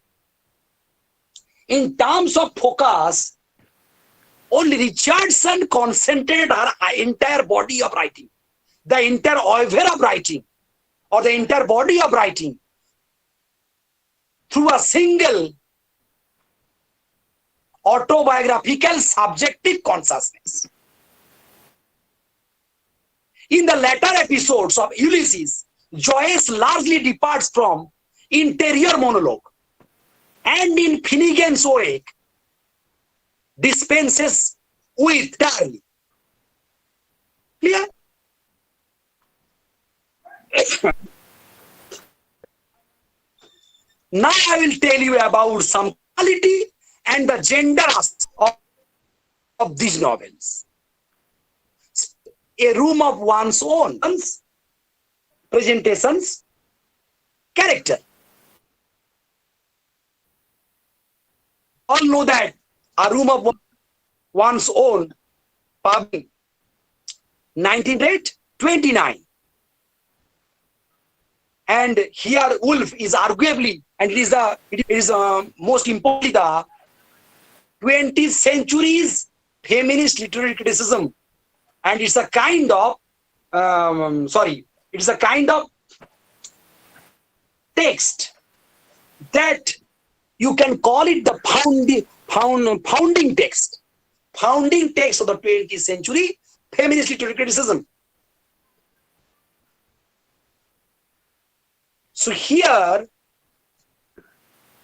Richardson concentrated her entire body of writing, the entire oeuvre of writing, or the entire body of writing, through a single autobiographical subjective consciousness. In the latter episodes of Ulysses, Joyce largely departs from interior monologue, and in Finnegan's Wake dispenses with entirely. Clear? Now I will tell you about some quality and the gender of these novels. A room of one's own, presentations, character. All know that a room of one's own, published 1929. And here Woolf is arguably, and it is most importantly the 20th century's feminist literary criticism, and it's a kind of it's a kind of text that you can call it the founding text of the 20th century feminist literary criticism. So here,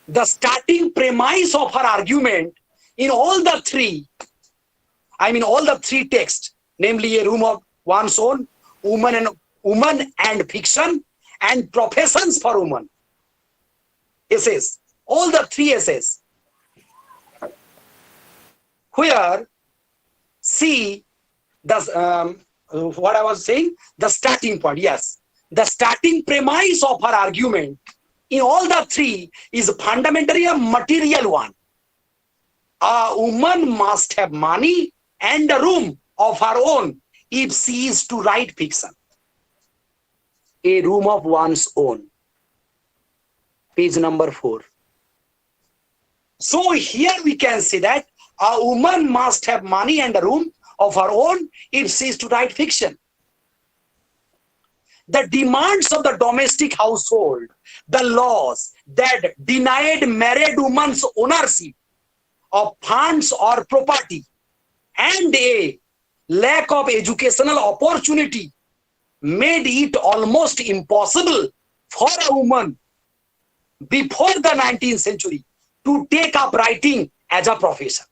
the starting premise of her argument in all the three texts, namely A Room of One's Own, Woman and Fiction, and Professions for Women, essays, all the three essays, where see the what I was saying, the starting point, yes. The starting premise of her argument in all the three is fundamentally a material one. A woman must have money and a room of her own if she is to write fiction. A Room of One's Own, page number 4. So here we can say that a woman must have money and a room of her own if she is to write fiction. The demands of the domestic household, the laws that denied married women's ownership of funds or property, and a lack of educational opportunity made it almost impossible for a woman before the 19th century to take up writing as a profession.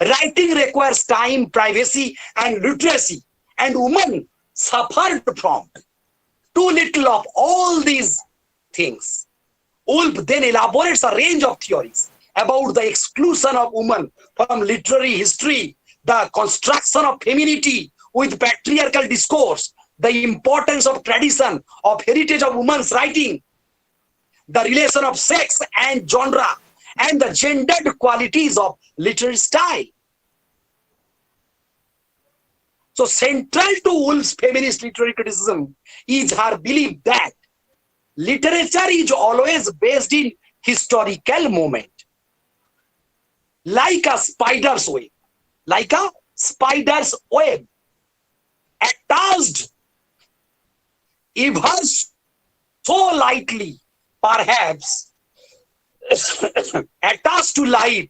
Writing requires time, privacy, and literacy, and women suffered from too little of all these things. Woolf then elaborates a range of theories about the exclusion of women from literary history, the construction of femininity with patriarchal discourse, the importance of tradition, of heritage of women's writing, the relation of sex and genre, and the gendered qualities of literary style. So central to Woolf's feminist literary criticism is her belief that literature is always based in historical moment. Like a spider's web, attached ever so lightly, perhaps, attached to life,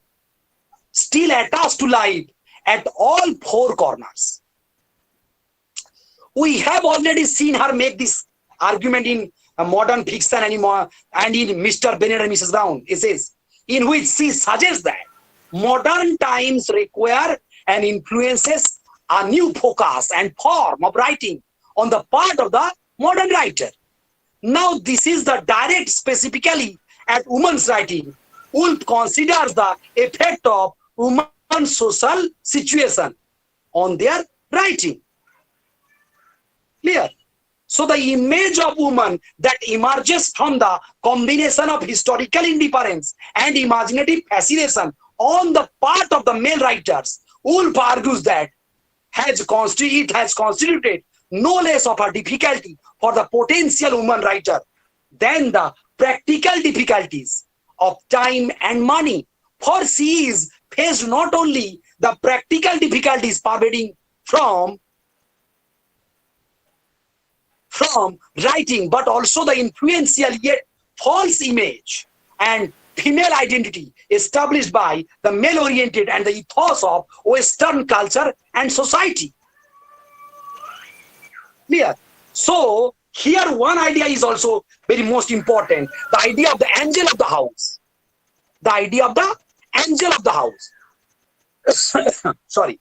still attached to life at all four corners. We have already seen her make this argument in Modern Fiction and in Mr. Bennet and Mrs. Brown essays, in which she suggests that modern times require and influences a new focus and form of writing on the part of the modern writer. Now, this is the direct specifically at women's writing. Woolf considers the effect of women's social situation on their writing. Clear? So the image of woman that emerges from the combination of historical indifference and imaginative fascination on the part of the male writers, Woolf argues that it has constituted no less of a difficulty for the potential woman writer than the practical difficulties of time and money. For she is faced not only the practical difficulties pervading from writing, but also the influential yet false image and female identity established by the male-oriented and the ethos of Western culture and society. Clear? So here one idea is also very most important, the idea of the angel of the house. The idea of the angel of the house. Sorry.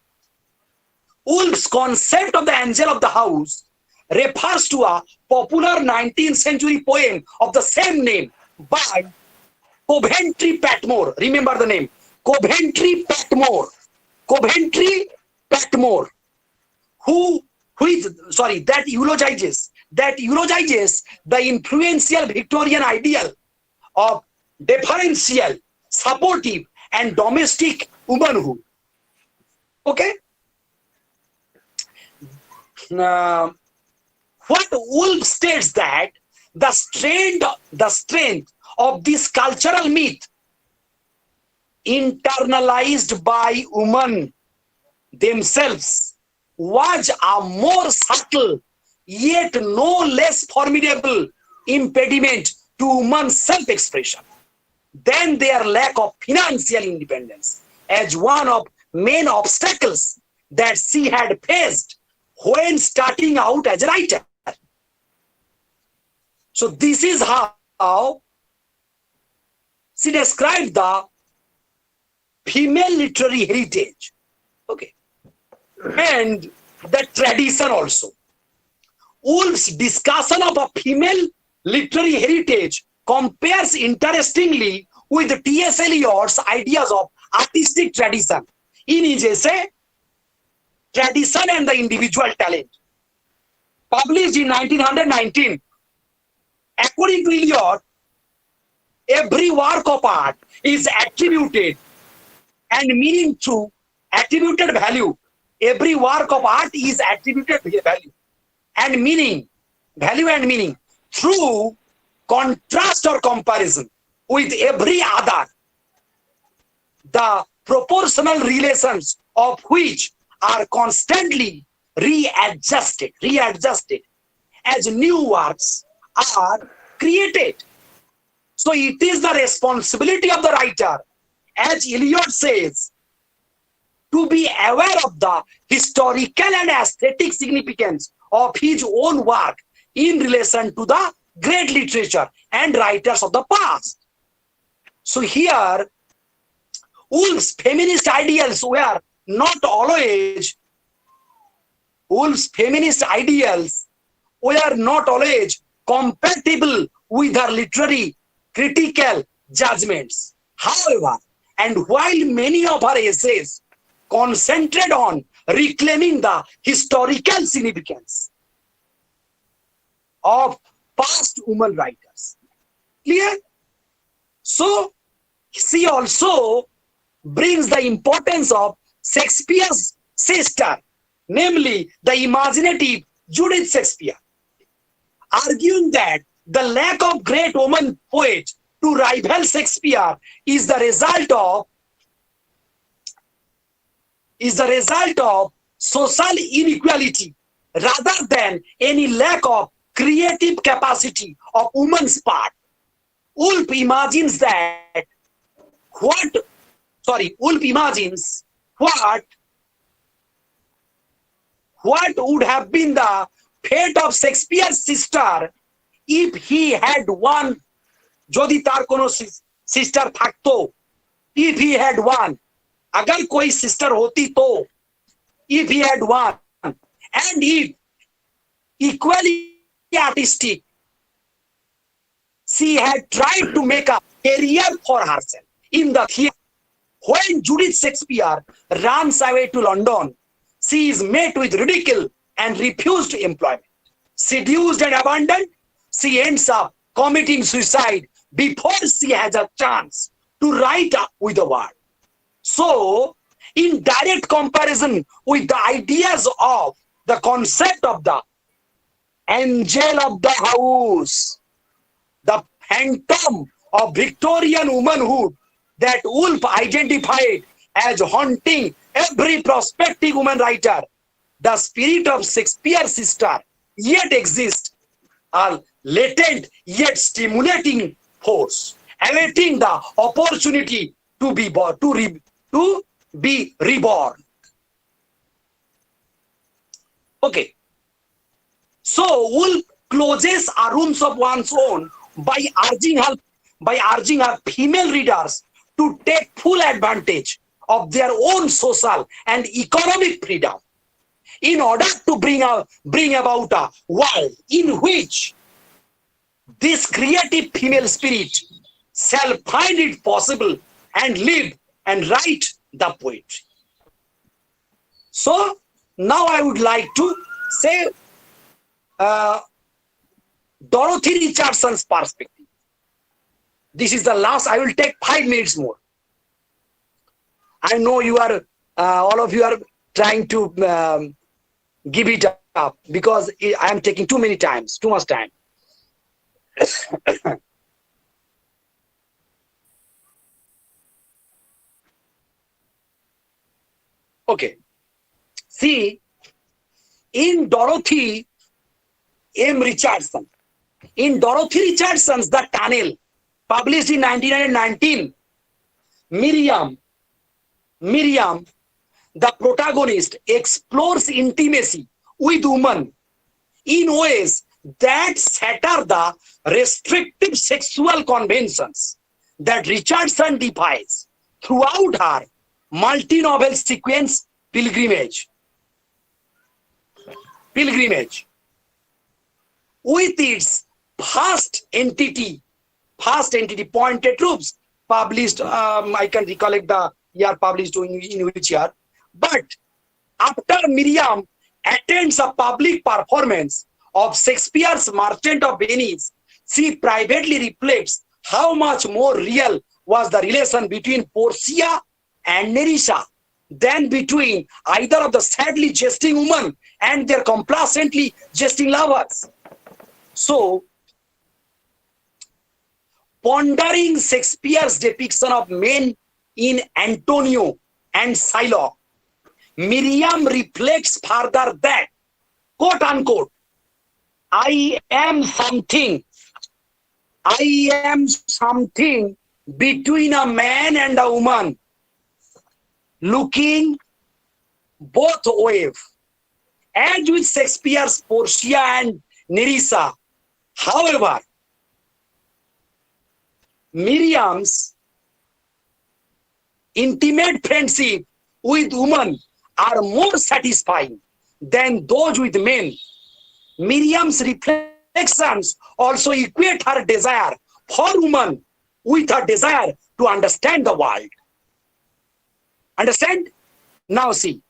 Woolf's concept of the angel of the house refers to a popular 19th century poem of the same name by Coventry Patmore. Remember the name. Coventry Patmore. Coventry Patmore. That eulogizes the influential Victorian ideal of deferential, supportive, and domestic womanhood. Okay? What Woolf states that the strength of this cultural myth, internalized by women themselves, was a more subtle yet no less formidable impediment to women's self-expression than their lack of financial independence, as one of main obstacles that she had faced when starting out as a writer. So this is how she described the female literary heritage. Okay. And the tradition also. Woolf's discussion of a female literary heritage compares interestingly with T.S. Eliot's ideas of artistic tradition in his essay, Tradition and the Individual Talent, published in 1919. According to Eliot, every work of art is attributed and meaning through attributed value. Every work of art is attributed value and meaning, value and meaning through contrast or comparison with every other, the proportional relations of which are constantly readjusted as new works are created. So it is the responsibility of the writer, as Eliot says, to be aware of the historical and aesthetic significance of his own work in relation to the great literature and writers of the past. So here, Woolf's feminist ideals were not always compatible with her literary critical judgments. However, and while many of her essays concentrate on reclaiming the historical significance of past women writers. Clear? So, she also brings the importance of Shakespeare's sister, namely the imaginative Judith Shakespeare, arguing that the lack of great woman poets to rival Shakespeare is the result of social inequality rather than any lack of creative capacity of women's part. Woolf imagines what would have been the fate of Shakespeare's sister if he had one, যদি তার কোনো sister থাকতো, if he had one, अगर कोई sister होती तो, if he had one, and if equally artistic, she had tried to make a career for herself in the theatre. When Judith Shakespeare runs away to London, she is met with ridicule and refused employment. Seduced and abandoned, she ends up committing suicide before she has a chance to write up with the world. So, in direct comparison with the ideas of the concept of the angel of the house, the phantom of Victorian womanhood that Woolf identified as haunting every prospective woman writer, the spirit of Shakespeare's sister yet exists, a latent yet stimulating force, awaiting the opportunity to be reborn. Okay. So Woolf closes A Rooms of One's Own by urging her female readers to take full advantage of their own social and economic freedom in order to bring about a world in which this creative female spirit shall find it possible and live and write the poetry. So now I would like to say Dorothy Richardson's perspective. This is the last. I will take 5 minutes more. I know you are, all of you are trying to give it up because I am taking too much time. Okay. See, in Dorothy Richardson's The Tunnel, published in 1919, Miriam, the protagonist, explores intimacy with women in ways that shatter the restrictive sexual conventions that Richardson defies throughout her multi-novel sequence Pilgrimage. With its vast entity, pointed troops, published, I can recollect the year published in which year. But after Miriam attends a public performance of Shakespeare's Merchant of Venice, she privately reflects how much more real was the relation between Portia and Nerissa than between either of the sadly jesting women and their complacently jesting lovers. So, pondering Shakespeare's depiction of men in Antonio and Shylock, Miriam reflects further that, quote unquote, I am something between a man and a woman, looking both ways. As with Shakespeare's Portia and Nerissa, however, Miriam's intimate friendship with women are more satisfying than those with men. Miriam's reflections also equate her desire for women with her desire to understand the world. Understand? Now see.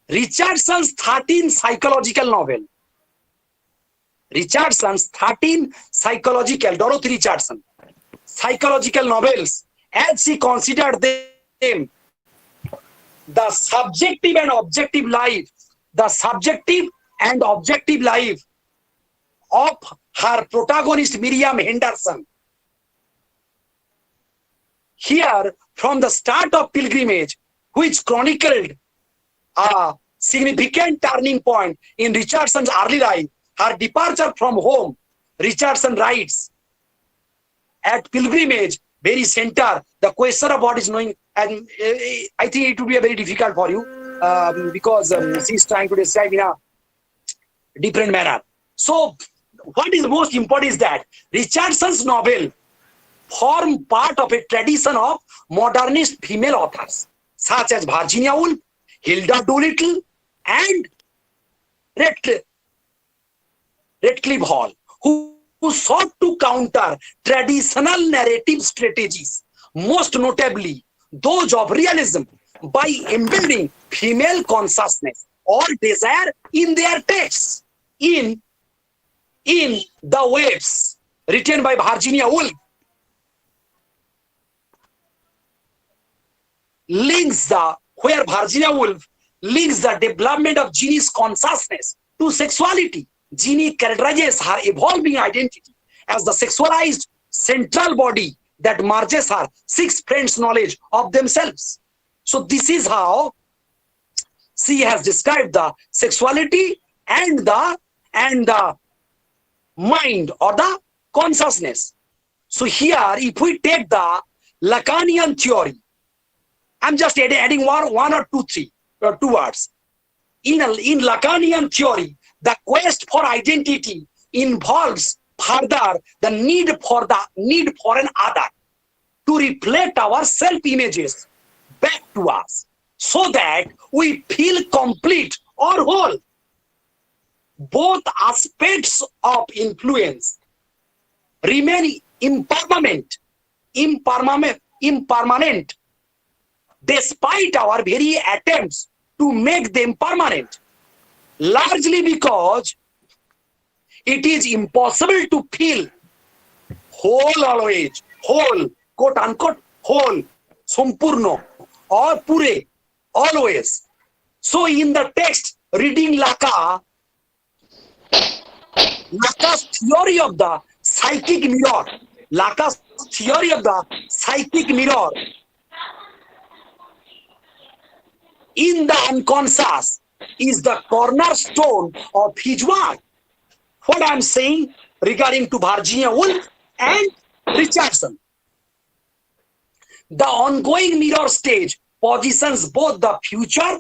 Richardson's 13 psychological novel. Dorothy Richardson, psychological novels, as she considered them, the subjective and objective life of her protagonist Miriam Henderson. Here, from the start of Pilgrimage, which chronicled a significant turning point in Richardson's early life, her departure from home, Richardson writes, at Pilgrimage, very center, the question of what is knowing, and I think it would be very difficult for you because she's trying to describe in a different manner. So, what is most important is that Richardson's novel form part of a tradition of modernist female authors, such as Virginia Woolf, Hilda Doolittle, and Redcliffe Hall, who sought to counter traditional narrative strategies, most notably those of realism, by embedding female consciousness or desire in their texts. In The Waves, written by Virginia Woolf, where Virginia Woolf links the development of Jeannie's consciousness to sexuality. Jeannie characterizes her evolving identity as the sexualized central body that merges her 6 friends' knowledge of themselves. So this is how she has described the sexuality and the mind or the consciousness. So here, if we take the Lacanian theory, I'm just adding one or two words. In Lacanian theory, the quest for identity involves further the need for an other to reflect our self-images back to us. so that we feel complete or whole. Both aspects of influence remain impermanent, despite our very attempts to make them permanent, largely because it is impossible to feel whole always, whole, quote unquote, whole, sampurno, or pure, always. So in the text, reading Lacan's theory of the psychic mirror, Lacan's theory of the psychic mirror in the unconscious is the cornerstone of his work. What I am saying regarding to Virginia Woolf and Richardson. The ongoing mirror stage positions both the future